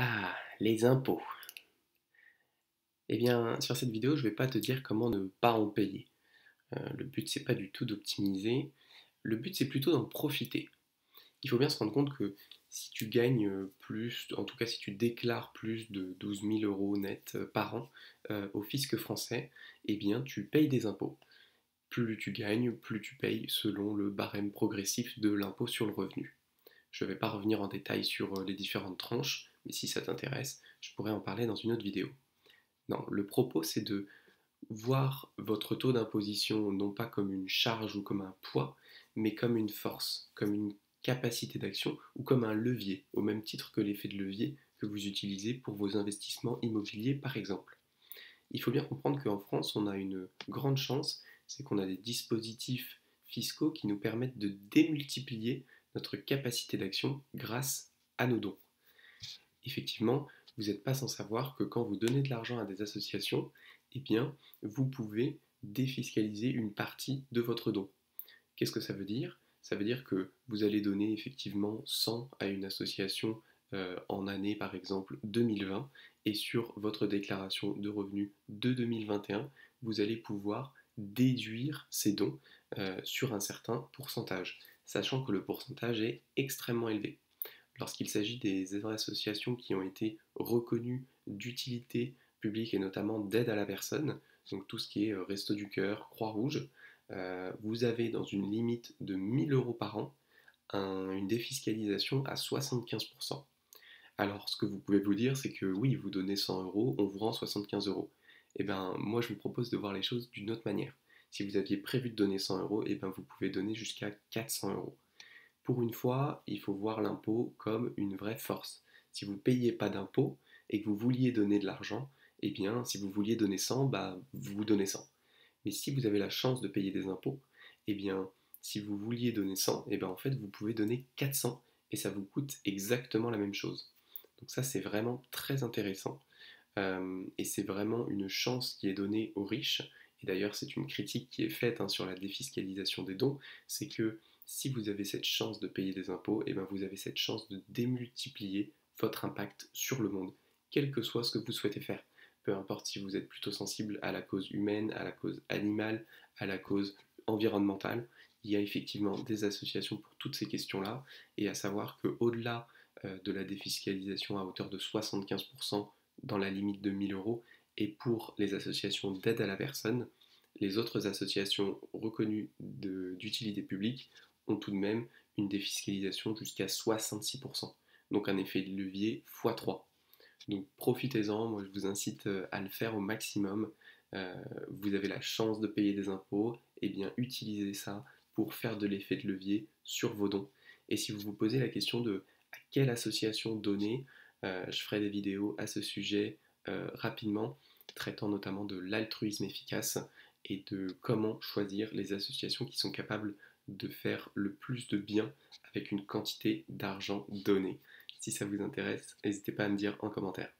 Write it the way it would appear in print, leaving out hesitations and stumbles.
Ah, les impôts. Eh bien, sur cette vidéo, je ne vais pas te dire comment ne pas en payer. Le but, c'est pas du tout d'optimiser. Le but, c'est plutôt d'en profiter. Il faut bien se rendre compte que si tu gagnes plus, en tout cas si tu déclares plus de 12 000 euros net par an au fisc français, eh bien, tu payes des impôts. Plus tu gagnes, plus tu payes selon le barème progressif de l'impôt sur le revenu. Je ne vais pas revenir en détail sur les différentes tranches, mais si ça t'intéresse, je pourrais en parler dans une autre vidéo. Non, le propos, c'est de voir votre taux d'imposition non pas comme une charge ou comme un poids, mais comme une force, comme une capacité d'action ou comme un levier, au même titre que l'effet de levier que vous utilisez pour vos investissements immobiliers par exemple. Il faut bien comprendre qu'en France, on a une grande chance, c'est qu'on a des dispositifs fiscaux qui nous permettent de démultiplier notre capacité d'action grâce à nos dons. Effectivement, vous n'êtes pas sans savoir que quand vous donnez de l'argent à des associations, eh bien, vous pouvez défiscaliser une partie de votre don. Qu'est-ce que ça veut dire? Ça veut dire que vous allez donner effectivement 100 à une association en année par exemple 2020 et sur votre déclaration de revenus de 2021, vous allez pouvoir déduire ces dons sur un certain pourcentage, sachant que le pourcentage est extrêmement élevé. Lorsqu'il s'agit des associations qui ont été reconnues d'utilité publique et notamment d'aide à la personne, donc tout ce qui est Resto du Cœur, Croix-Rouge, vous avez dans une limite de 1000 euros par an une défiscalisation à 75%. Alors ce que vous pouvez vous dire, c'est que oui, vous donnez 100 euros, on vous rend 75 euros. Eh bien, moi je vous propose de voir les choses d'une autre manière. Si vous aviez prévu de donner 100 euros, eh bien, vous pouvez donner jusqu'à 400 euros. Pour une fois, il faut voir l'impôt comme une vraie force. Si vous ne payez pas d'impôt et que vous vouliez donner de l'argent, eh bien, si vous vouliez donner 100, bah, vous donnez 100. Mais si vous avez la chance de payer des impôts, eh bien, si vous vouliez donner 100, eh bien, en fait, vous pouvez donner 400 et ça vous coûte exactement la même chose. Donc ça, c'est vraiment très intéressant. Et c'est vraiment une chance qui est donnée aux riches. Et d'ailleurs, c'est une critique qui est faite sur la défiscalisation des dons, c'est que si vous avez cette chance de payer des impôts, et bien vous avez cette chance de démultiplier votre impact sur le monde, quel que soit ce que vous souhaitez faire. Peu importe si vous êtes plutôt sensible à la cause humaine, à la cause animale, à la cause environnementale, il y a effectivement des associations pour toutes ces questions-là, et à savoir qu'au-delà de la défiscalisation à hauteur de 75%, dans la limite de 1000 euros, et pour les associations d'aide à la personne, les autres associations reconnues d'utilité publique ont tout de même une défiscalisation jusqu'à 66%. Donc un effet de levier x3. Donc profitez-en, moi je vous incite à le faire au maximum. Vous avez la chance de payer des impôts, et bien utilisez ça pour faire de l'effet de levier sur vos dons. Et si vous vous posez la question de à quelle association donner, je ferai des vidéos à ce sujet rapidement, traitant notamment de l'altruisme efficace et de comment choisir les associations qui sont capables de faire le plus de bien avec une quantité d'argent donné. Si ça vous intéresse, n'hésitez pas à me dire en commentaire.